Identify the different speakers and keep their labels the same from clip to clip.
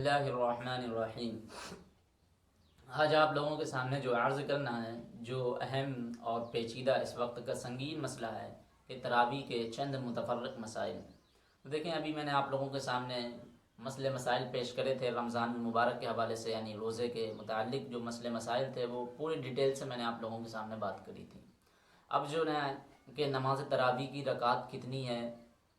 Speaker 1: اللہ الرحمن الرحیم۔ آج آپ لوگوں کے سامنے جو عرض کرنا ہے، جو اہم اور پیچیدہ اس وقت کا سنگین مسئلہ ہے کہ تراویح کے چند متفرق مسائل۔ دیکھیں، ابھی میں نے آپ لوگوں کے سامنے مسائل پیش کرے تھے رمضان المبارک کے حوالے سے، یعنی روزے کے متعلق جو مسائل تھے وہ پوری ڈیٹیل سے میں نے آپ لوگوں کے سامنے بات کری تھی۔ اب جو نا کہ نماز تراویح کی رکعت کتنی ہے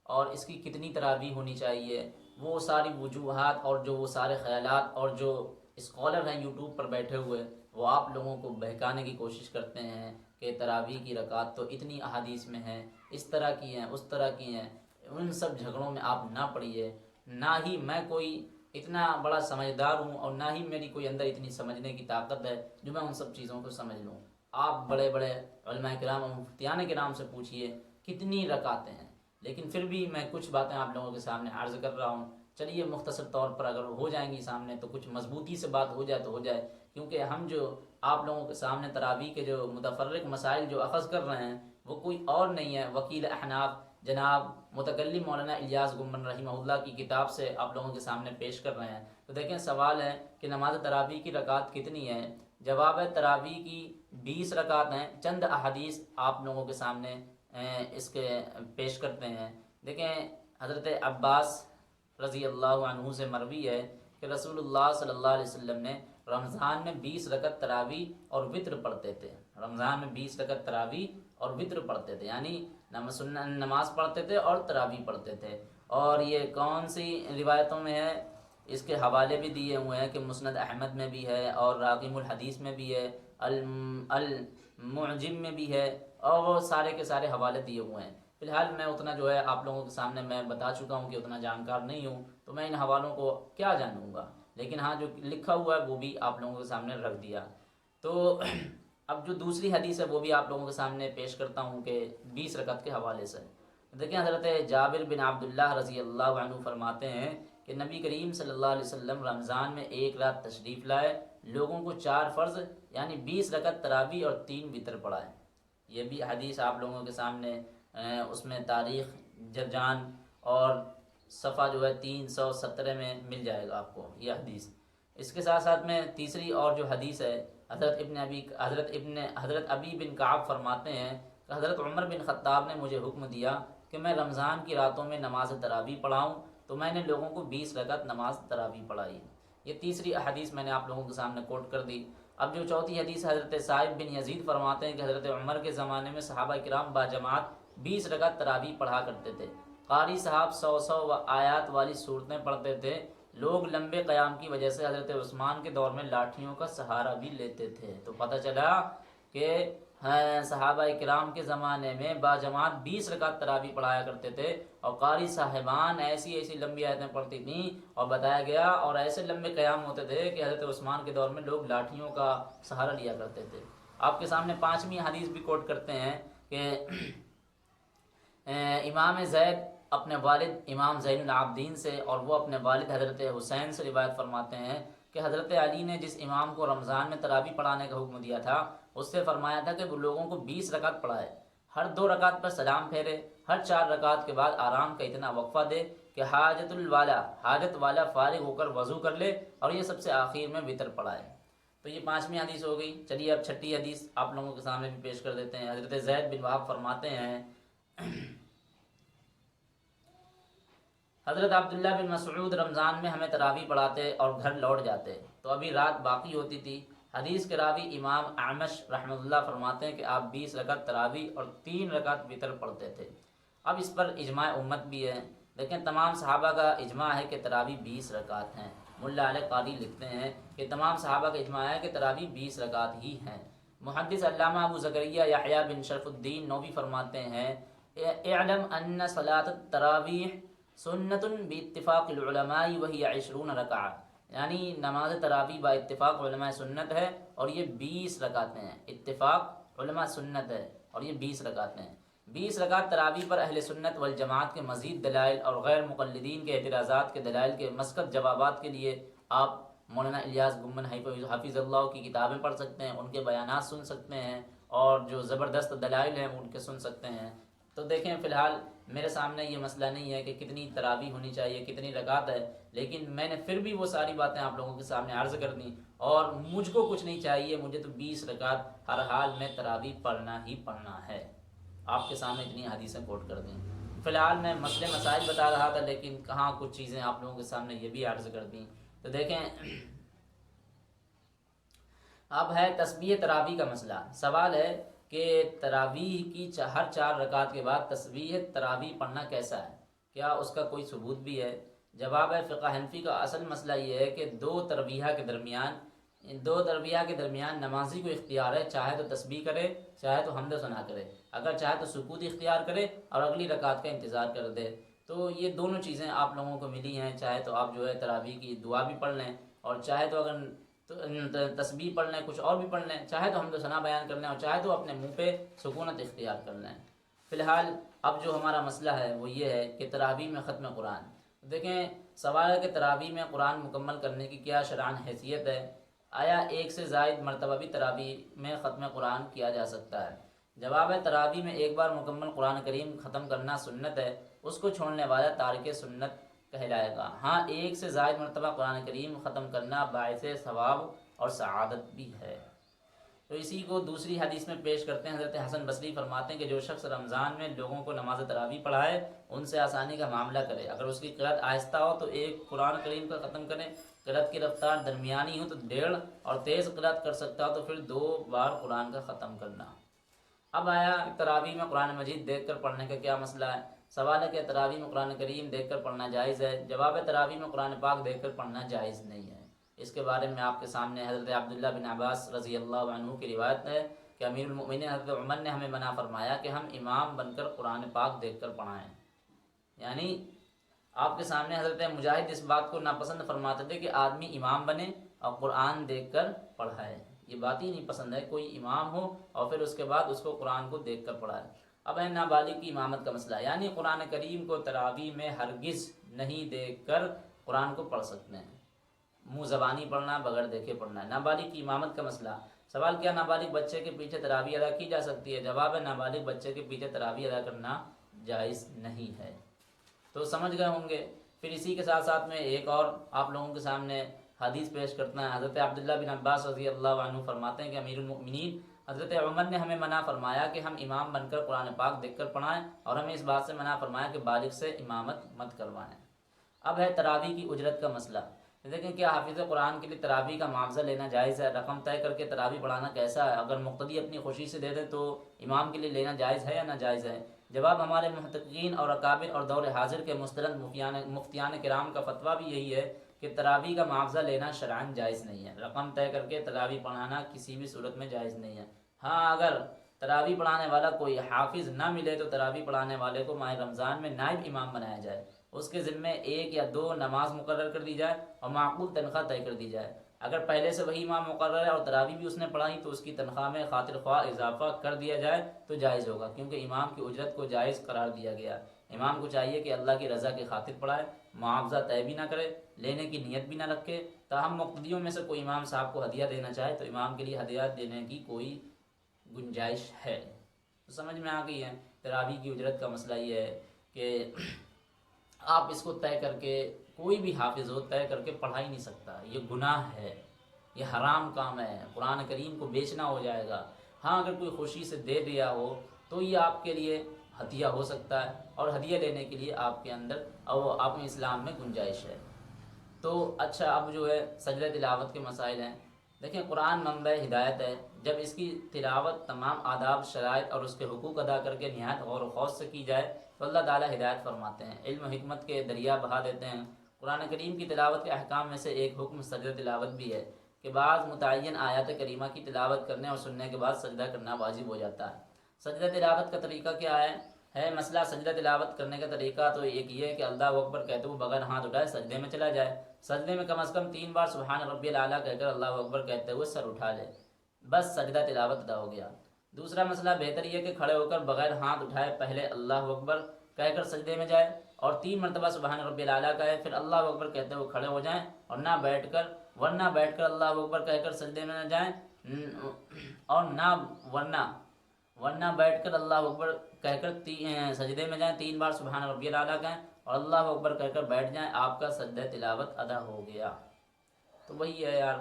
Speaker 1: اور اس کی کتنی تراویح ہونی چاہیے، وہ ساری وجوہات اور جو وہ سارے خیالات اور جو اسکالر ہیں یوٹیوب پر بیٹھے ہوئے، وہ آپ لوگوں کو بہکانے کی کوشش کرتے ہیں کہ تراویح کی رکعت تو اتنی احادیث میں ہے، اس طرح کی ہیں، اس طرح کی ہیں۔ ان سب جھگڑوں میں آپ نہ پڑیے۔ نہ ہی میں کوئی اتنا بڑا سمجھدار ہوں اور نہ ہی میری کوئی اندر اتنی سمجھنے کی طاقت ہے جو میں ان سب چیزوں کو سمجھ لوں۔ آپ بڑے بڑے علماء کرام اور مفتیان کرام سے پوچھئے کتنی رکعتیں ہیں، لیکن پھر بھی میں کچھ باتیں آپ لوگوں کے سامنے عرض کر رہا ہوں۔ چلیے مختصر طور پر اگر ہو جائیں گی سامنے تو کچھ مضبوطی سے بات ہو جائے تو ہو جائے، کیونکہ ہم جو آپ لوگوں کے سامنے تراویح کے جو متفرق مسائل جو اخذ کر رہے ہیں وہ کوئی اور نہیں ہے، وکیل احناف جناب متکلم مولانا الیاس گنبد رحمہ اللہ کی کتاب سے آپ لوگوں کے سامنے پیش کر رہے ہیں۔ تو دیکھیں، سوال ہے کہ نماز تراویح کی رکعت کتنی ہے؟ جواب ہے تراویح کی 20 رکعت ہیں۔ چند احادیث آپ لوگوں کے سامنے اس کے پیش کرتے ہیں۔ دیکھیں، حضرت عباس رضی اللہ عنہ سے مروی ہے کہ رسول اللہ صلی اللہ علیہ وسلم نے رمضان میں 20 رکعت تراویح اور وطر پڑھتے تھے۔ رمضان میں 20 رکعت تراویح اور وطر پڑھتے تھے، یعنی نماز پڑھتے تھے اور تراویح پڑھتے تھے۔ اور یہ کون سی روایتوں میں ہے؟ اس کے حوالے بھی دیے ہوئے ہیں کہ مسند احمد میں بھی ہے اور راقم الحدیث میں بھی ہے، المعجم میں بھی ہے، اور وہ سارے کے سارے حوالے دیے ہوئے ہیں۔ فی الحال میں اتنا جو ہے آپ لوگوں کے سامنے میں بتا چکا ہوں کہ اتنا جانکار نہیں ہوں، تو میں ان حوالوں کو کیا جانوں گا، لیکن ہاں جو لکھا ہوا ہے وہ بھی آپ لوگوں کے سامنے رکھ دیا۔ تو اب جو دوسری حدیث ہے وہ بھی آپ لوگوں کے سامنے پیش کرتا ہوں کہ 20 رکعت کے حوالے سے۔ دیکھیں، حضرت جابر بن عبداللہ رضی اللہ عنہ فرماتے ہیں کہ نبی کریم صلی اللہ علیہ وسلم رمضان میں ایک رات تشریف لائے، لوگوں کو 4 فرض یعنی 20 رکعت تراویح اور 3 وطر پڑھائے۔ یہ بھی حدیث آپ لوگوں کے سامنے اس میں تاریخ جرجان اور صفحہ جو ہے 317 میں مل جائے گا آپ کو یہ حدیث۔ اس کے ساتھ ساتھ میں تیسری اور جو حدیث ہے، حضرت ابی بن کعب فرماتے ہیں کہ حضرت عمر بن خطاب نے مجھے حکم دیا کہ میں رمضان کی راتوں میں نماز تراویح پڑھاؤں، تو میں نے لوگوں کو 20 رکعت نماز تراویح پڑھائی۔ یہ تیسری حدیث میں نے آپ لوگوں کے سامنے کوٹ کر دی۔ اب جو چوتھی حدیث حضرت صائب بن یزید فرماتے ہیں کہ حضرت عمر کے زمانے میں صحابہ کرام باجماعت 20 رکعت تراویح پڑھا کرتے تھے۔ قاری صاحب 100 آیات والی صورتیں پڑھتے تھے۔ لوگ لمبے قیام کی وجہ سے حضرت عثمان کے دور میں لاٹھیوں کا سہارا بھی لیتے تھے۔ تو پتہ چلا کہ صحابہ کرام کے زمانے میں باجماعت 20 رکعت تراویح پڑھایا کرتے تھے، اور قاری صاحبان ایسی ایسی لمبی آیتیں پڑھتی تھیں، اور بتایا گیا اور ایسے لمبے قیام ہوتے تھے کہ حضرت عثمان کے دور میں لوگ لاٹھیوں کا سہارا لیا کرتے تھے۔ آپ کے سامنے 5ویں حدیث بھی کوٹ کرتے ہیں کہ امام زید اپنے والد امام زین العابدین سے اور وہ اپنے والد حضرت حسین سے روایت فرماتے ہیں کہ حضرت علی نے جس امام کو رمضان میں تراویح پڑھانے کا حکم دیا تھا اس سے فرمایا تھا کہ وہ لوگوں کو 20 رکعت پڑھائے، ہر 2 رکعت پر سلام پھیرے، ہر 4 رکعت کے بعد آرام کا اتنا وقفہ دے کہ حاجت والا فارغ ہو کر وضو کر لے، اور یہ سب سے آخر میں وطر پڑھائے۔ تو یہ 5ویں حدیث ہو گئی۔ چلیے اب 6ٹھی حدیث آپ لوگوں کے سامنے بھی پیش کر دیتے ہیں۔ حضرت زید بن وہب فرماتے ہیں حضرت عبداللہ بن مسعود رمضان میں ہمیں تراویح پڑھاتے اور گھر لوٹ جاتے، تو ابھی رات باقی ہوتی تھی۔ حدیث کے راوی امام اعمش رحمۃ اللہ فرماتے ہیں کہ آپ 20 رکعت تراویح اور 3 رکعت وطر پڑھتے تھے۔ اب اس پر اجماع امت بھی ہے، لیکن تمام صحابہ کا اجماع ہے کہ تراویح 20 رکعت ہیں۔ ملا علی قاری لکھتے ہیں کہ تمام صحابہ کا اجماع ہے کہ تراویح 20 رکعت ہی ہیں۔ محدث علامہ ابو زکریا یحییٰ بن شرف الدین نووی فرماتے ہیں اعلم ان صلاۃ التراویح سنت باتفاق العلماء وہی 20 رکعہ، یعنی نماز تراویح با اتفاق علماء سنت ہے اور یہ 20 رکعتیں ہیں۔ اتفاق علماء سنت ہے اور یہ 20 رکعتیں ہیں۔ 20 رکعت تراویح پر اہل سنت والجماعت کے مزید دلائل اور غیر مقلدین کے اعتراضات کے دلائل کے مسکت جوابات کے لیے آپ مولانا الیاس گنبد حفظ اللہ کی کتابیں پڑھ سکتے ہیں، ان کے بیانات سن سکتے ہیں، اور جو زبردست دلائل ہیں ان کے سن سکتے ہیں۔ تو دیکھیں، فی الحال میرے سامنے یہ مسئلہ نہیں ہے کہ کتنی تراویح ہونی چاہیے، کتنی رکعت ہے، لیکن میں نے پھر بھی وہ ساری باتیں آپ لوگوں کے سامنے عرض کر دیں، اور مجھ کو کچھ نہیں چاہیے، مجھے تو 20 رکعت ہر حال میں تراویح پڑھنا ہی پڑھنا ہے۔ آپ کے سامنے اتنی حدیثیں کوٹ کر دیں۔ فی الحال میں مسئلے مسائل بتا رہا تھا، لیکن کہاں کچھ چیزیں آپ لوگوں کے سامنے یہ بھی عرض کر دیں۔ تو دیکھیں، اب ہے تسبیح تراویح کا مسئلہ۔ سوال ہے کہ تراویح کی ہر 4 رکعت کے بعد تسبیح تراویح پڑھنا کیسا ہے؟ کیا اس کا کوئی ثبوت بھی ہے؟ جواب ہے، فقہ حنفی کا اصل مسئلہ یہ ہے کہ دو تربیحہ کے درمیان نمازی کو اختیار ہے، چاہے تو تسبیح کرے، چاہے تو حمد و ثنا کرے، اگر چاہے تو سکوت اختیار کرے اور اگلی رکعت کا انتظار کر دے۔ تو یہ دونوں چیزیں آپ لوگوں کو ملی ہیں، چاہے تو آپ جو ہے تراویح کی دعا بھی پڑھ لیں، اور چاہے تو اگر تسبیح پڑھ لیں، کچھ اور بھی پڑھ لیں، چاہے تو حمد و ثنا بیان کر لیں، اور چاہے تو اپنے منہ پہ سکونت اختیار کر لیں۔ فی الحال اب جو ہمارا مسئلہ ہے وہ یہ ہے کہ تراویح میں ختم قرآن۔ دیکھیں، سوال ہے کہ تراویح میں قرآن مکمل کرنے کی کیا شرعاً حیثیت ہے؟ آیا ایک سے زائد مرتبہ بھی تراویح میں ختم قرآن کیا جا سکتا ہے؟ جواب ہے، تراویح میں ایک بار مکمل قرآن کریم ختم کرنا سنت ہے، اس کو چھوڑنے والا تارک سنت کہلائے گا۔ ہاں، ایک سے زائد مرتبہ قرآن کریم ختم کرنا باعث ثواب اور سعادت بھی ہے۔ تو اسی کو دوسری حدیث میں پیش کرتے ہیں۔ حضرت حسن بصری فرماتے ہیں کہ جو شخص رمضان میں لوگوں کو نماز تراویح پڑھائے، ان سے آسانی کا معاملہ کرے۔ اگر اس کی قرأت آہستہ ہو تو ایک قرآن کریم کا ختم کرے، قرأت کی رفتار درمیانی ہو تو 1.5، اور تیز قرأت کر سکتا ہو تو پھر 2 بار قرآن کا ختم کرنا۔ اب آیا تراویح میں قرآن مجید دیکھ کر پڑھنے کا کیا مسئلہ ہے؟ سوال ہے کہ تراویح میں قرآن کریم دیکھ کر پڑھنا جائز ہے؟ جواب ہے، تراویح میں قرآن پاک دیکھ کر پڑھنا جائز نہیں ہے۔ اس کے بارے میں آپ کے سامنے حضرت عبداللہ بن عباس رضی اللہ عنہ کی روایت ہے کہ امیر المؤمنین حضرت عمر نے ہمیں منع فرمایا کہ ہم امام بن کر قرآن پاک دیکھ کر پڑھائیں۔ یعنی آپ کے سامنے حضرت مجاہد اس بات کو ناپسند فرماتے تھے کہ آدمی امام بنے اور قرآن دیکھ کر پڑھائے۔ یہ بات ہی نہیں پسند ہے کوئی امام ہو اور پھر اس کے بعد اس کو قرآن کو دیکھ کر پڑھائے۔ اب ہے نابالغ کی امامت کا مسئلہ، یعنی قرآن کریم کو تراویح میں ہرگز نہیں دیکھ کر قرآن کو پڑھ سکتے ہیں، منہ زبانی پڑھنا، بغیر دیکھے پڑھنا ہے۔ نابالغ کی امامت کا مسئلہ، سوال کیا نابالغ بچے کے پیچھے تراویح ادا کی جا سکتی ہے؟ جواب ہے، نابالغ بچے کے پیچھے تراویح ادا کرنا جائز نہیں ہے۔ تو سمجھ گئے ہوں گے۔ پھر اسی کے ساتھ ساتھ میں ایک اور آپ لوگوں کے سامنے حدیث پیش کرتا ہے۔ حضرت عبداللہ بن عباس رضی اللہ عنہ فرماتے ہیں کہ امیر المؤمنین حضرت عمر نے ہمیں منع فرمایا کہ ہم امام بن کر قرآن پاک دیکھ کر پڑھائیں، اور ہمیں اس بات سے منع فرمایا کہ بالغ سے امامت مت کروائیں۔ اب ہے تراویح کی اجرت کا مسئلہ۔ دیکھیں، کیا حافظ قرآن کے لیے تراویح کا معاوضہ لینا جائز ہے؟ رقم طے کر کے تراویح پڑھانا کیسا ہے؟ اگر مقتدی اپنی خوشی سے دے دے تو امام کے لیے لینا جائز ہے یا ناجائز ہے؟ جواب، ہمارے محققین اور اکابر اور دور حاضر کے مستند مفتیان کرام کا فتویٰ بھی یہی ہے کہ تراویح کا معاوضہ لینا شرعاً جائز نہیں ہے۔ رقم طے کر کے تراویح پڑھانا کسی بھی صورت میں جائز نہیں ہے۔ ہاں، اگر تراویح پڑھانے والا کوئی حافظ نہ ملے تو تراویح پڑھانے والے کو ماہ رمضان میں نائب امام بنایا جائے، اس کے ذمے 1 یا 2 نماز مقرر کر دی جائے اور معقول تنخواہ طے کر دی جائے۔ اگر پہلے سے وہی امام مقرر ہے اور تراویح بھی اس نے پڑھائی تو اس کی تنخواہ میں خاطر خواہ اضافہ کر دیا جائے تو جائز ہوگا، کیونکہ امام کی اجرت کو جائز قرار دیا گیا۔ امام کو چاہیے کہ اللہ کی رضا کی خاطر پڑھائے، معاوضہ طے بھی نہ کرے، لینے کی نیت بھی نہ رکھے۔ تاہم مقتدیوں میں سے کوئی امام صاحب کو ہدیہ دینا چاہے تو امام کے لیے ہدیہ دینے کی کوئی گنجائش ہے۔ تو سمجھ میں آ گئی ہے۔ تراویح کی اجرت کا مسئلہ یہ ہے کہ آپ اس کو طے کر کے، کوئی بھی حافظ ہو طے کر کے پڑھا ہی نہیں سکتا، یہ گناہ ہے، یہ حرام کام ہے، قرآن کریم کو بیچنا ہو جائے گا۔ ہاں، اگر کوئی خوشی سے دے دیا ہو تو یہ آپ کے لیے ہدیہ ہو سکتا ہے، اور ہدیہ لینے کے لیے آپ کے اندر اور آپ میں اسلام میں گنجائش ہے۔ تو اچھا، اب جو ہے سجدہ تلاوت کے مسائل ہیں۔ دیکھیں، قرآن منبع ہدایت ہے، جب اس کی تلاوت تمام آداب، شرائط اور اس کے حقوق ادا کر کے نہایت غور و خوض سے کی جائے تو اللہ تعالیٰ ہدایت فرماتے ہیں، علم و حکمت کے دریا بہا دیتے ہیں۔ قرآن کریم کی تلاوت کے احکام میں سے ایک حکم سجدہ تلاوت بھی ہے کہ بعض متعین آیات کریمہ کی تلاوت کرنے اور سننے کے بعد سجدہ کرنا واجب ہو جاتا ہے۔ سجدہ تلاوت کا طریقہ کیا ہے مسئلہ سجدہ تلاوت کرنے کا طریقہ تو ایک یہ ہے کہ اللہ اکبر کہتے ہوئے بغیر ہاتھ اٹھائے سجدے میں چلا جائے، سجدے میں کم از کم 3 بار سبحان ربی الاعلیٰ کہہ کر اللہ اکبر کہتے ہوئے سر اٹھا لے، بس سجدہ تلاوت ادا ہو گیا۔ دوسرا مسئلہ بہتر یہ کہ کھڑے ہو کر بغیر ہاتھ اٹھائے پہلے اللہ اکبر کہہ کر سجدے میں جائے اور 3 مرتبہ سبحان ربی الاعلیٰ کہے، پھر اللہ اکبر کہتے ہوئے کھڑے ہو جائیں، اور نہ بیٹھ کر اللہ اکبر کہہ کر سجدے میں نہ جائیں، اور ورنہ بیٹھ کر اللہ اکبر کہہ کر سجدے میں جائیں، 3 بار سبحان ربی الاعلیٰ کہیں اور اللہ اکبر کہہ کر بیٹھ جائیں، آپ کا سجدہ تلاوت ادا ہو گیا۔ تو وہی ہے یار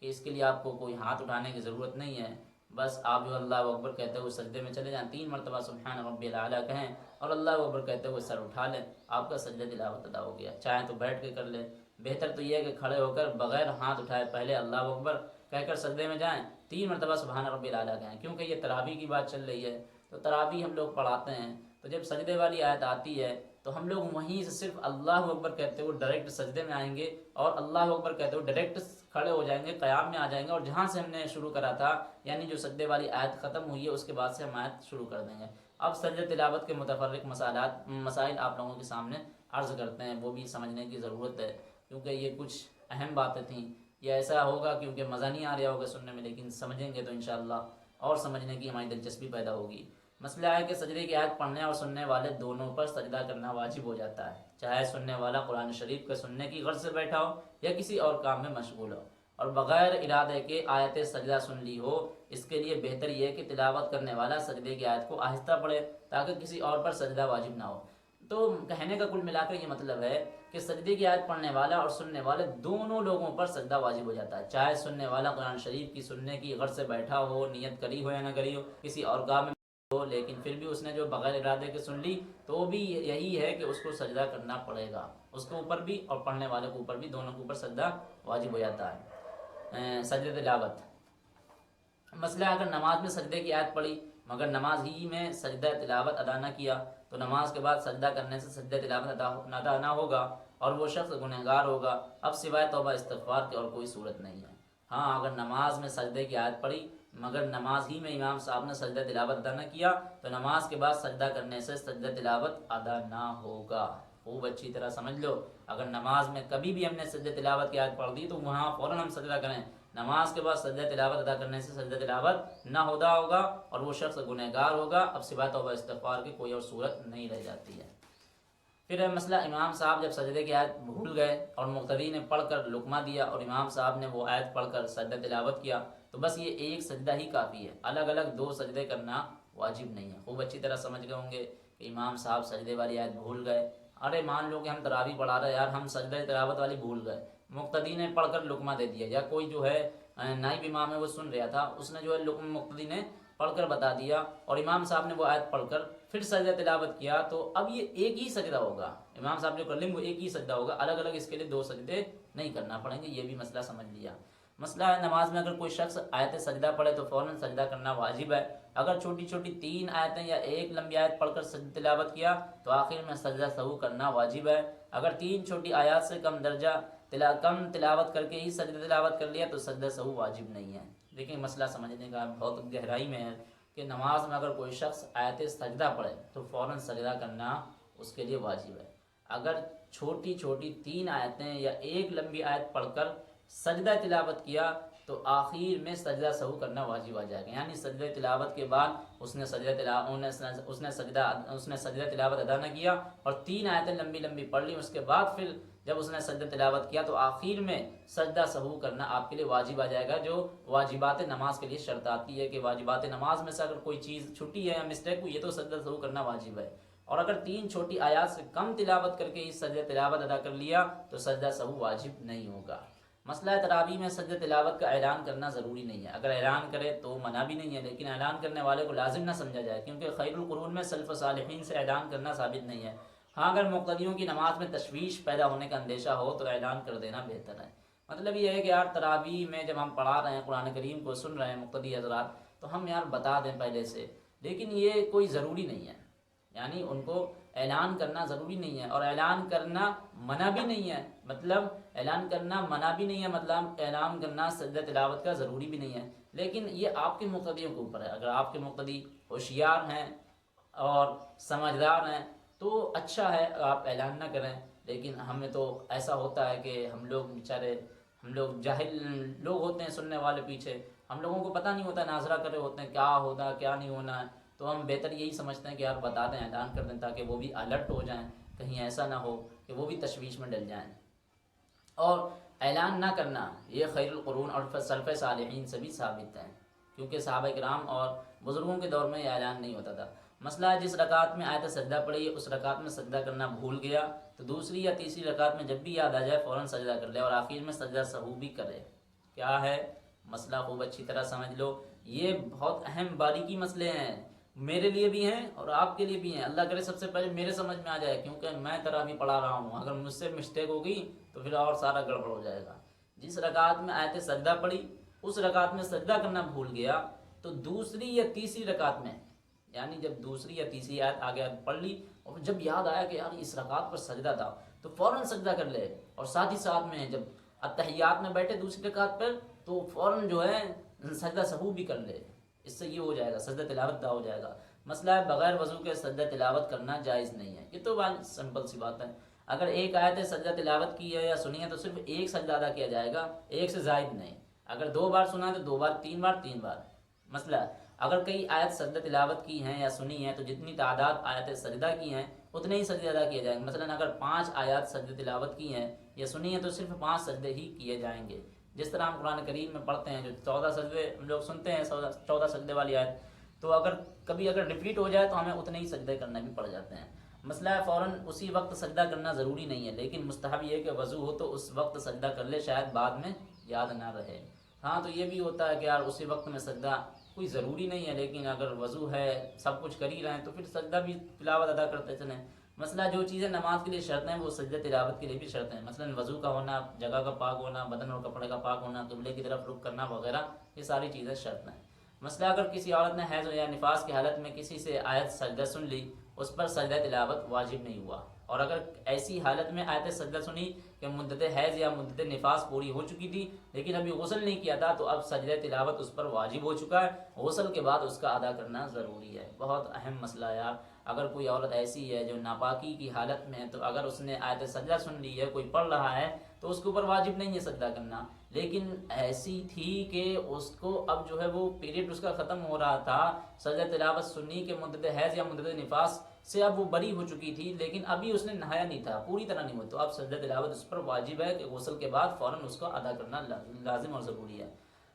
Speaker 1: کہ اس کے لیے آپ کو کوئی ہاتھ اٹھانے کی ضرورت نہیں ہے، بس آپ جو اللہ اکبر کہتے ہوئے سجدے میں چلے جائیں، 3 مرتبہ سبحان ربی الاعلیٰ کہیں اور اللہ اکبر کہتے ہوئے سر اٹھا لیں، آپ کا سجدہ تلاوت ادا ہو گیا۔ چاہیں تو بیٹھ کے کر لیں، بہتر تو یہ ہے کہ کھڑے ہو کر بغیر ہاتھ اٹھائے پہلے اللہ اکبر کہہ کر سجدے میں جائیں، 3 مرتبہ سبحان ربی الاعلیٰ کہیں، کیونکہ یہ تراویح کی بات چل رہی ہے تو تراویح ہم لوگ پڑھاتے ہیں، تو جب سجدے والی آیت آتی ہے تو ہم لوگ وہیں سے صرف اللہ اکبر کہتے ہوئے ڈائریکٹ سجدے میں آئیں گے اور اللہ اکبر کہتے ہوئے ڈائریکٹ کھڑے ہو جائیں گے، قیام میں آ جائیں گے، اور جہاں سے ہم نے شروع کرا تھا یعنی جو سجدے والی آیت ختم ہوئی ہے اس کے بعد سے ہم آیت شروع کر دیں گے۔ اب سجدہ تلاوت کے متفرق مسائل آپ لوگوں کے سامنے عرض کرتے ہیں، وہ بھی سمجھنے کی ضرورت ہے کیونکہ یہ کچھ اہم باتیں تھیں۔ یہ ایسا ہوگا کیونکہ مزہ نہیں آ رہا ہوگا سننے میں، لیکن سمجھیں گے تو انشاءاللہ اور سمجھنے کی ہماری دلچسپی پیدا ہوگی۔ مسئلہ ہے کہ سجدے کی آیت پڑھنے اور سننے والے دونوں پر سجدہ کرنا واجب ہو جاتا ہے، چاہے سننے والا قرآن شریف کے سننے کی غرض سے بیٹھا ہو یا کسی اور کام میں مشغول ہو، اور بغیر ارادے کے آیت سجدہ سن لی ہو۔ اس کے لیے بہتر یہ ہے کہ تلاوت کرنے والا سجدے کی آیت کو آہستہ پڑھے تاکہ کسی اور پر سجدہ واجب نہ ہو۔ تو کہنے کا کل ملا کر یہ مطلب ہے کہ سجدے کی آیت پڑھنے والا اور سننے والے دونوں لوگوں پر سجدہ واجب ہو جاتا ہے، چاہے سننے والا قرآن شریف کی سننے کی غرض سے بیٹھا ہو، نیت کری ہو یا نہ کری ہو، کسی اور کام میں ہو، لیکن پھر بھی اس نے جو بغیر ارادے کے سن لی تو بھی یہی ہے کہ اس کو سجدہ کرنا پڑے گا، اس کے اوپر بھی اور پڑھنے والے کے اوپر بھی، دونوں کے اوپر سجدہ واجب ہو جاتا ہے۔ سجدہ تلاوت مسئلہ اگر نماز میں سجدے کی آیت پڑھی مگر نماز ہی میں سجدہ تلاوت ادا نہ کیا تو نماز کے بعد سجدہ کرنے سے سجدہ تلاوت ادا نہ ہوگا اور وہ شخص گنہگار ہوگا۔ اب سوائے توبہ استغفار کے اور کوئی صورت نہیں ہے۔ ہاں، اگر نماز میں سجدے کی آیت پڑھی مگر نماز ہی میں امام صاحب نے سجدہ تلاوت ادا نہ کیا تو نماز کے بعد سجدہ کرنے سے سجدہ تلاوت ادا نہ ہوگا۔ خوب اچھی طرح سمجھ لو، اگر نماز میں کبھی بھی ہم نے سجدہ تلاوت کی آیت پڑھ دی تو وہاں فوراً ہم سجدہ کریں، نماز کے بعد سجدہ تلاوت ادا کرنے سے سجدہ تلاوت نہ ہوگا اور وہ شخص گنہگار ہوگا۔ اب سوائے توبہ استغفار کی کوئی اور صورت نہیں رہ جاتی ہے۔ پھر ہے مسئلہ امام صاحب جب سجدے کی آیت بھول گئے اور مقتدی نے پڑھ کر لقمہ دیا اور امام صاحب نے وہ آیت پڑھ کر سجدہ تلاوت کیا تو بس یہ ایک سجدہ ہی کافی ہے، الگ الگ 2 سجدے کرنا واجب نہیں ہے۔ خوب اچھی طرح سمجھ گئے ہوں گے کہ امام صاحب سجدے والی آیت بھول گئے، ارے مان لو کہ ہم تراویح پڑھا رہے یار، ہم سجدہ تلاوت والی بھول گئے، مقتدی نے پڑھ کر لقمہ دے دیا، یا کوئی جو ہے نائب امام ہے وہ سن رہا تھا، اس نے جو ہے مقتدی نے پڑھ کر بتا دیا اور امام صاحب نے وہ آیت پڑھ کر پھر سجدہ تلاوت کیا، تو اب یہ ایک ہی سجدہ ہوگا، امام صاحب جو کر لیں وہ ایک ہی سجدہ ہوگا، الگ الگ اس کے لیے 2 سجدے نہیں کرنا پڑیں گے۔ یہ بھی مسئلہ سمجھ لیا۔ مسئلہ ہے نماز میں اگر کوئی شخص آیت سجدہ پڑھے تو فوراً سجدہ کرنا واجب ہے، اگر چھوٹی چھوٹی 3 آیتیں یا ایک لمبی آیت پڑھ کر سجدہ تلاوت کیا تو آخر میں سجدہ سہو کرنا واجب ہے، اگر 3 چھوٹی آیات سے کم تلاوت کر کے ہی سجدہ تلاوت کر لیا تو سجدہ سہو واجب نہیں ہے۔ لیکن مسئلہ سمجھنے کا بہت گہرائی میں ہے کہ نماز میں اگر کوئی شخص آیت سجدہ پڑھے تو فوراً سجدہ کرنا اس کے لیے واجب ہے، اگر چھوٹی چھوٹی 3 آیتیں یا ایک لمبی آیت پڑھ کر سجدہ تلاوت کیا تو آخر میں سجدہ سہو کرنا واجب آ جائے گا، یعنی سجدہ تلاوت کے بعد اس نے سجدہ تلاوت ادا نہ کیا اور 3 آیتیں لمبی لمبی پڑھ لی، اس کے بعد پھر جب اس نے سجدہ تلاوت کیا تو آخر میں سجدہ سہو کرنا آپ کے لیے واجب آ جائے گا، جو واجبات نماز کے لیے شرط آتی ہے کہ واجبات نماز میں سے اگر کوئی چیز چھٹی ہے یا مسٹیک ہوئی ہے تو سجدہ سہو کرنا واجب ہے، اور اگر 3 چھوٹی آیات سے کم تلاوت کر کے ہی سجدہ تلاوت ادا کر لیا تو سجدہ سہو واجب نہیں ہوگا۔ مسئلہ تراویح میں سجدہ تلاوت کا اعلان کرنا ضروری نہیں ہے، اگر اعلان کرے تو منع بھی نہیں ہے، لیکن اعلان کرنے والے کو لازم نہ سمجھا جائے کیونکہ خیر القرون میں سلف صالحین سے اعلان کرنا ثابت نہیں ہے۔ ہاں، اگر مقتدیوں کی نماز میں تشویش پیدا ہونے کا اندیشہ ہو تو اعلان کر دینا بہتر ہے۔ مطلب یہ ہے کہ یار تراویح میں جب ہم پڑھا رہے ہیں قرآن کریم کو سن رہے ہیں مقتدی حضرات تو ہم یار بتا دیں پہلے سے، لیکن یہ کوئی ضروری نہیں ہے، یعنی ان کو اعلان کرنا ضروری نہیں ہے اور اعلان کرنا منع بھی نہیں ہے، مطلب اعلان کرنا منع بھی نہیں ہے، مطلب اعلان کرنا سجدہ تلاوت کا ضروری بھی نہیں ہے، لیکن یہ آپ کے مقتدیوں کے اوپر ہے۔ اگر آپ کے مقتدی ہوشیار ہیں اور سمجھدار ہیں تو اچھا ہے آپ اعلان نہ کریں، لیکن ہمیں تو ایسا ہوتا ہے کہ ہم لوگ بیچارے جاہل لوگ ہوتے ہیں سننے والے، پیچھے ہم لوگوں کو پتہ نہیں ہوتا، ناظرہ کرے ہوتے ہیں کیا ہوتا کیا نہیں ہونا ہے، تو ہم بہتر یہی سمجھتے ہیں کہ یار بتا دیں، اعلان کر دیں تاکہ وہ بھی الرٹ ہو جائیں، کہیں ایسا نہ ہو کہ وہ بھی تشویش میں ڈل جائیں۔ اور اعلان نہ کرنا یہ خیر القرون اور سلف صالحین سے بھی ثابت ہے، کیونکہ صحابہ کرام اور بزرگوں کے دور میں یہ اعلان نہیں ہوتا تھا۔ مسئلہ ہے جس رکعت میں آیت سجدہ پڑھی اس رکعت میں سجدہ کرنا بھول گیا تو دوسری یا تیسری رکعت میں جب بھی یاد آ جائے فوراً سجدہ کر لے اور آخر میں سجدہ سہو بھی کرے۔ کیا ہے مسئلہ، خوب اچھی طرح سمجھ لو، یہ بہت اہم باریکی مسئلے ہیں، میرے لیے بھی ہیں اور آپ کے لیے بھی ہیں۔ اللہ کرے سب سے پہلے میرے سمجھ میں آ جائے، کیونکہ میں تراویح پڑھا رہا ہوں، اگر مجھ سے مسٹیک ہو گئی تو پھر اور سارا گڑبڑ ہو جائے گا۔ جس رکعت میں آیت سجدہ پڑھی اس رکعت میں سجدہ کرنا بھول گیا تو دوسری یا تیسری رکعت میں، یعنی جب دوسری یا تیسری آیت آگے پڑھ لی اور جب یاد آیا کہ یار اس رکعت پر سجدہ تھا تو فوراً سجدہ کر لے، اور ساتھ ہی ساتھ میں جب اتحیات میں بیٹھے دوسری رکعت پر تو فوراً جو ہے سجدہ سہو بھی کر لے، اس سے یہ ہو جائے گا سجدہ تلاوت ادا ہو جائے گا۔ مسئلہ ہے بغیر وضو کے سجدہ تلاوت کرنا جائز نہیں ہے، یہ تو بات سمپل سی بات ہے۔ اگر ایک آیت سجدہ تلاوت کی ہے یا سنی ہے تو صرف ایک سجدہ ادا کیا جائے گا، ایک سے زائد نہیں۔ اگر 2 بار سنا ہے تو 2 بار، 3 بار 3 بار۔ مسئلہ ہے اگر کئی آیت سجدہ تلاوت کی ہیں یا سنی ہیں تو جتنی تعداد آیت سجدہ کی ہیں اتنے ہی سجدے ادا کیے جائیں گے۔ مثلا اگر 5 آیات سجدہ تلاوت کی ہیں یا سنی ہیں تو صرف 5 سجدے ہی کیے جائیں گے، جس طرح ہم قرآن کریم میں پڑھتے ہیں جو 14 سجدے ہم لوگ سنتے ہیں، 14 سجدے والی آیت، تو اگر کبھی ریپیٹ ہو جائے تو ہمیں اتنے ہی سجدے کرنے بھی پڑ جاتے ہیں۔ مسئلہ ہے فوراً اسی وقت سجدہ کرنا ضروری نہیں ہے، لیکن مستحب یہ ہے کہ وضو ہو تو اس وقت سجدہ کر لے، شاید بعد میں یاد نہ رہے۔ ہاں تو یہ بھی ہوتا ہے کہ یار اسی وقت میں سجدہ کوئی ضروری نہیں ہے، لیکن اگر وضو ہے سب کچھ کر ہی رہے ہیں تو پھر سجدہ بھی تلاوت ادا کرتے چلیں۔ مسئلہ جو چیزیں نماز کے لیے شرط ہیں وہ سجدہ تلاوت کے لیے بھی شرط ہیں، مثلا وضو کا ہونا، جگہ کا پاک ہونا، بدن اور کپڑے کا پاک ہونا، قبلے کی طرف رخ کرنا وغیرہ، یہ ساری چیزیں شرط ہیں۔ مسئلہ اگر کسی عورت نے حیض یا نفاس کی حالت میں کسی سے آیت سجدہ سن لی، اس پر سجدہ تلاوت واجب نہیں ہوا، اور اگر ایسی حالت میں آیت سجدہ سنی کہ مدت حیض یا مدت نفاس پوری ہو چکی تھی لیکن ابھی غسل نہیں کیا تھا تو اب سجدہ تلاوت اس پر واجب ہو چکا ہے، غسل کے بعد اس کا ادا کرنا ضروری ہے۔ بہت اہم مسئلہ ہے یار، اگر کوئی عورت ایسی ہے جو ناپاکی کی حالت میں ہے تو اگر اس نے آیت سجدہ سن لی ہے، کوئی پڑھ رہا ہے تو اس کے اوپر واجب نہیں ہے سجدہ کرنا، لیکن ایسی تھی کہ اس کو اب جو ہے وہ پیریڈ اس کا ختم ہو رہا تھا، سجدہ تلاوت سنی کہ مدت حیض یا مدت نفاس سے اب وہ بری ہو چکی تھی لیکن ابھی اس نے نہایا نہیں تھا، پوری طرح نہیں ہوا، تو اب سجدہ تلاوت اس پر واجب ہے کہ غسل کے بعد فوراً اس کو ادا کرنا لازم اور ضروری ہے۔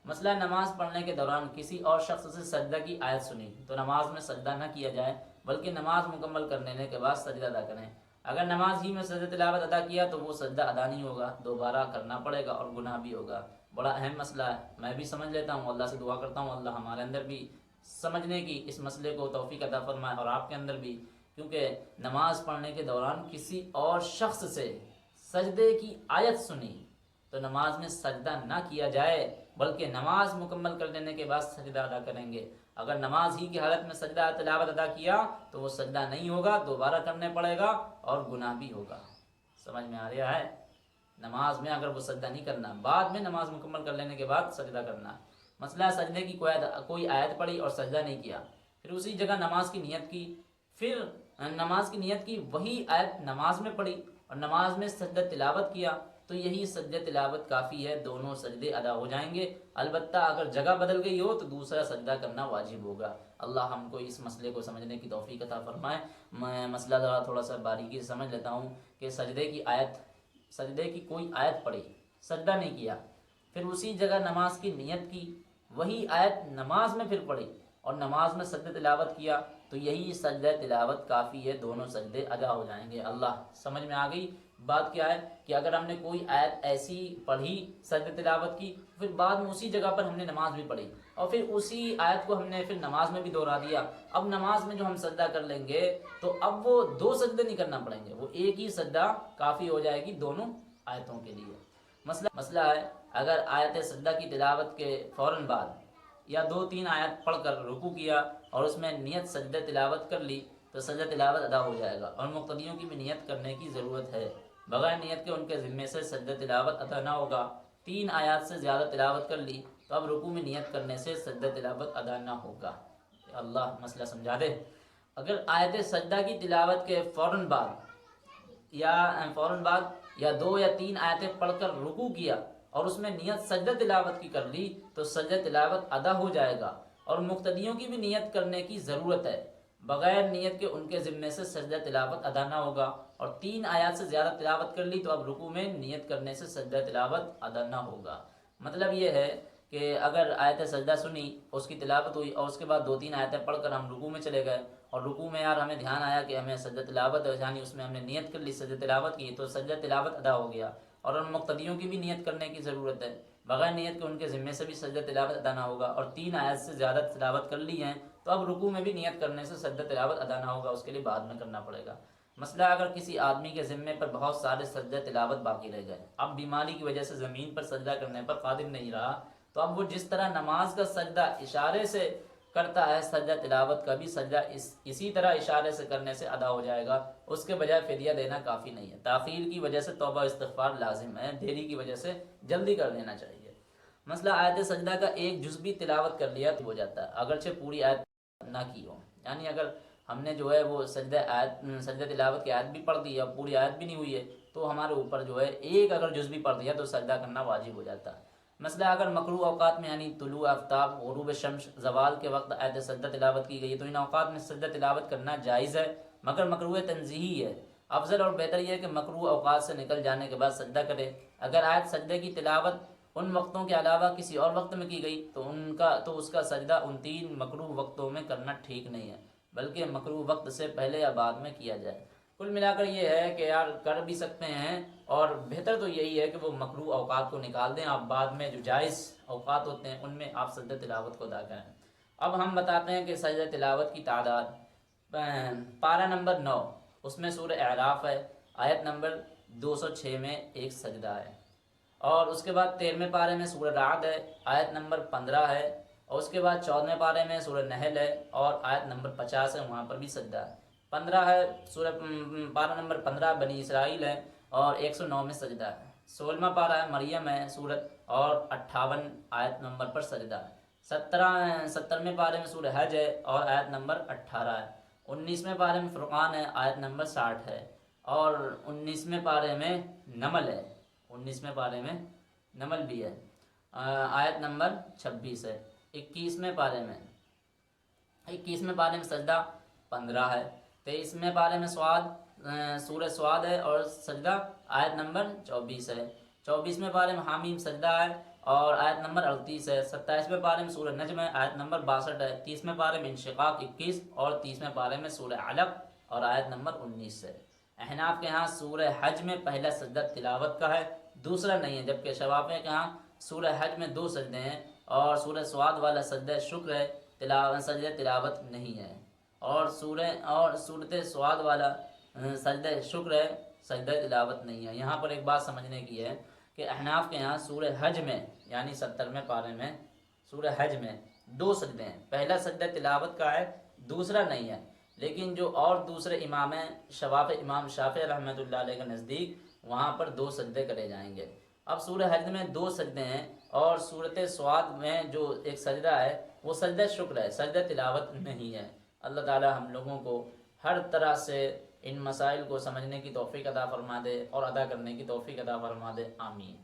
Speaker 1: مسئلہ نماز پڑھنے کے دوران کسی اور شخص سے سجدہ کی آیت سنی تو نماز میں سجدہ نہ کیا جائے بلکہ نماز مکمل کر لینے کے بعد سجدہ ادا کریں۔ اگر نماز ہی میں سجدہ تلاوت ادا کیا تو وہ سجدہ ادا نہیں ہوگا، دوبارہ کرنا پڑے گا اور گناہ بھی ہوگا۔ بڑا اہم مسئلہ ہے، میں بھی سمجھ لیتا ہوں، اللہ سے دعا کرتا ہوں اللہ ہمارے اندر بھی سمجھنے کی اس مسئلے کو توفیق عطا فرمائے اور آپ کے اندر بھی، کیونکہ نماز پڑھنے کے دوران کسی اور شخص سے سجدے کی آیت سنی تو نماز میں سجدہ نہ کیا جائے بلکہ نماز مکمل کر لینے کے بعد سجدہ ادا کریں گے۔ اگر نماز ہی کی حالت میں سجدہ تلاوت ادا کیا تو وہ سجدہ نہیں ہوگا، دوبارہ کرنے پڑے گا اور گناہ بھی ہوگا۔ سمجھ میں آ رہا ہے؟ نماز میں اگر وہ سجدہ نہیں کرنا، بعد میں نماز مکمل کر لینے کے بعد سجدہ کرنا۔ مسئلہ سجدے کی کوئی آیت پڑھی اور سجدہ نہیں کیا، پھر اسی جگہ نماز کی نیت کی، پھر نماز کی نیت کی، وہی آیت نماز میں پڑھی اور نماز میں سجدہ تلاوت کیا تو یہی سجدہ تلاوت کافی ہے، دونوں سجدے ادا ہو جائیں گے۔ البتہ اگر جگہ بدل گئی ہو تو دوسرا سجدہ کرنا واجب ہوگا۔ اللہ ہم کو اس مسئلے کو سمجھنے کی توفیق عطا فرمائے۔ میں مسئلہ ذرا تھوڑا سا باریکی سے سمجھ لیتا ہوں کہ سجدے کی کوئی آیت پڑھی، سجدہ نہیں کیا، پھر اسی جگہ نماز کی نیت کی، وہی آیت نماز میں پھر پڑھی اور نماز میں سجدہ تلاوت کیا تو یہی سجدہ تلاوت کافی ہے، دونوں سجدے ادا ہو جائیں گے۔ اللہ سمجھ میں آ گئی بات؟ کیا ہے کہ اگر ہم نے کوئی آیت ایسی پڑھی سجدہ تلاوت کی، پھر بعد میں اسی جگہ پر ہم نے نماز بھی پڑھی اور پھر اسی آیت کو ہم نے پھر نماز میں بھی دہرا دیا، اب نماز میں جو ہم سجدہ کر لیں گے تو اب وہ 2 سجدے نہیں کرنا پڑیں گے، وہ ایک ہی سجدہ کافی ہو جائے گی دونوں آیتوں کے لیے۔ مسئلہ ہے اگر آیت سجدہ کی تلاوت کے فوراً بعد یا 2-3 آیت پڑھ کر رکوع کیا اور اس میں نیت سجدہ تلاوت کر لی تو سجدہ تلاوت ادا ہو جائے گا، اور مقتدیوں کی بھی نیت کرنے کی ضرورت ہے، بغیر نیت کے ان کے ذمے سے سجدہ تلاوت ادا نہ ہوگا۔ 3 آیات سے زیادہ تلاوت کر لی تو اب رکوع میں نیت کرنے سے سجدہ تلاوت ادا نہ ہوگا۔ اللہ مسئلہ سمجھا دے۔ اگر آیت سجدہ کی تلاوت کے فوراً بعد یا 2 یا 3 آیتیں پڑھ کر رکوع کیا اور اس میں نیت سجدہ تلاوت کی کر لی تو سجدہ تلاوت ادا ہو جائے گا، اور مقتدیوں کی بھی نیت کرنے کی ضرورت ہے، بغیر نیت کے ان کے ذمے سے سجدہ تلاوت ادا نہ ہوگا، اور 3 آیات سے زیادہ تلاوت کر لی تو اب رکوع میں نیت کرنے سے سجدہ تلاوت ادا نہ ہوگا۔ مطلب یہ ہے کہ اگر آیت سجدہ سنی، اس کی تلاوت ہوئی اور اس کے بعد 2-3 آیتیں پڑھ کر ہم رکوع میں چلے گئے اور رکوع میں یار ہمیں دھیان آیا کہ ہمیں سجدہ تلاوت ہے، یعنی اس میں ہم نے نیت کر لی سجدہ تلاوت کی، تو سجدہ تلاوت ادا ہو گیا، اور ان مقتدیوں کی بھی نیت کرنے کی ضرورت ہے، بغیر نیت کے ان کے ذمے سے بھی سجدہ تلاوت ادا نہ ہوگا، اور 3 آیت سے زیادہ تلاوت کر لی ہیں تو اب رکوع میں بھی نیت کرنے سے سجدہ تلاوت ادا نہ ہوگا، اس کے لیے بعد میں کرنا پڑے گا۔ مسئلہ اگر کسی آدمی کے ذمے پر بہت سارے سجدہ تلاوت باقی رہ گئے، اب بیماری کی وجہ سے زمین پر سجدہ کرنے پر قادر نہیں رہا، تو اب وہ جس طرح نماز کا سجدہ اشارے سے کرتا ہے، سجدہ تلاوت کا بھی سجدہ اسی طرح اشارے سے کرنے سے ادا ہو جائے گا، اس کے بجائے فدیہ دینا کافی نہیں ہے۔ تاخیر کی وجہ سے توبہ استغفار لازم ہے، دیری کی وجہ سے جلدی کر دینا چاہیے۔ مسئلہ آیت سجدہ کا ایک جز بھی تلاوت کر لیا تو ہو جاتا ہے، اگرچہ پوری آیت نہ کی ہو، یعنی اگر ہم نے جو ہے وہ سجدہ تلاوت کی آیت بھی پڑھ دی ہے اور پوری آیت بھی نہیں ہوئی ہے، تو ہمارے اوپر جو ہے ایک اگر جز بھی پڑھ دیا تو سجدہ کرنا واجب ہو جاتا ہے۔ مسئلہ اگر مکروہ اوقات میں یعنی طلوع آفتاب، غروب شمس، زوال کے وقت آیت سجدہ تلاوت کی گئی ہے تو ان اوقات میں سجدہ تلاوت کرنا جائز ہے، مگر مکروہ تنزیہی ہے۔ افضل اور بہتر یہ ہے کہ مکروہ اوقات سے نکل جانے کے بعد سجدہ کرے۔ اگر آیت سجدے کی تلاوت ان وقتوں کے علاوہ کسی اور وقت میں کی گئی تو اس کا سجدہ ان 3 مکروہ وقتوں میں کرنا ٹھیک نہیں ہے، بلکہ مکروہ وقت سے پہلے یا بعد میں کیا جائے۔ کل ملا کر یہ ہے کہ یار کر بھی سکتے ہیں، اور بہتر تو یہی ہے کہ وہ مکروہ اوقات کو نکال دیں، آپ بعد میں جو جائز اوقات ہوتے ہیں ان میں آپ سجدہ تلاوت کو ادا کریں۔ اب ہم بتاتے ہیں کہ سجدہ تلاوت کی تعداد۔ پارہ نمبر 9، اس میں سورہ اعراف ہے، آیت نمبر 206 میں ایک سجدہ ہے، اور اس کے بعد 13ویں پارے میں سورہ رعد ہے، آیت نمبر 15 ہے، اور اس کے بعد 14ویں پارے میں سورہ نحل ہے اور آیت نمبر 50 ہے، وہاں پر بھی سجدہ ہے۔ 15 ہے پارہ نمبر 15 بنی اسرائیل ہے اور 109 میں سجدہ ہے۔ 16واں پارہ ہے مریم ہے سورت، اور 58 آیت نمبر پر سجدہ ہے۔ 70ویں پارے میں سورہ حج ہے اور آیت نمبر 18 ہے۔ 19ویں پارے میں فرقان ہے، آیت نمبر 60 ہے، اور 19ویں پارے میں نمل ہے، 19ویں پارے میں نمل بھی ہے، آیت نمبر 26 ہے۔ 21ویں پارے میں سجدہ 15 ہے۔ 23ویں پارے میں سورہ سواد ہے اور سجدہ آیت نمبر 24 ہے۔ 24ویں پارے میں حامیم سجدہ ہے اور آیت نمبر 38 ہے۔ 27ویں پارے میں سورہ نجم ہے، آیت نمبر 62 ہے۔ 30ویں پارے میں انشقاق 21 اور 30ویں پارے میں سورہ علق اور آیت نمبر 19 ہے۔ احناف کے ہاں سورہ حج میں پہلا سجدہ تلاوت کا ہے، دوسرا نہیں ہے، جبکہ شوافیہ کے ہاں سورہ حج میں 2 سجدے ہیں اور سورہ سواد والا سجدہ شکر ہے، سجدہ تلاوت نہیں ہے، اور سورۃ سواد والا سجدہ شکر ہے، سجدہ تلاوت نہیں ہے۔ یہاں پر ایک بات سمجھنے کی ہے کہ احناف کے یہاں سورہ حج میں یعنی 70ویں پارے میں سورہ حج میں 2 سجدے ہیں، پہلا سجدہ تلاوت کا ہے، دوسرا نہیں ہے، لیکن جو اور دوسرے امام ہیں امام شافعی رحمۃ اللہ علیہ کے نزدیک وہاں پر 2 سجدے کرے جائیں گے۔ اب سورہ حج میں 2 سجدے ہیں اور سورۃ سواد میں جو ایک سجدہ ہے وہ سجدہ شکر ہے، سجدہ تلاوت نہیں ہے۔ اللہ تعالی ہم لوگوں کو ہر طرح سے ان مسائل کو سمجھنے کی توفیق عطا فرما دے اور ادا کرنے کی توفیق عطا فرما دے، آمین۔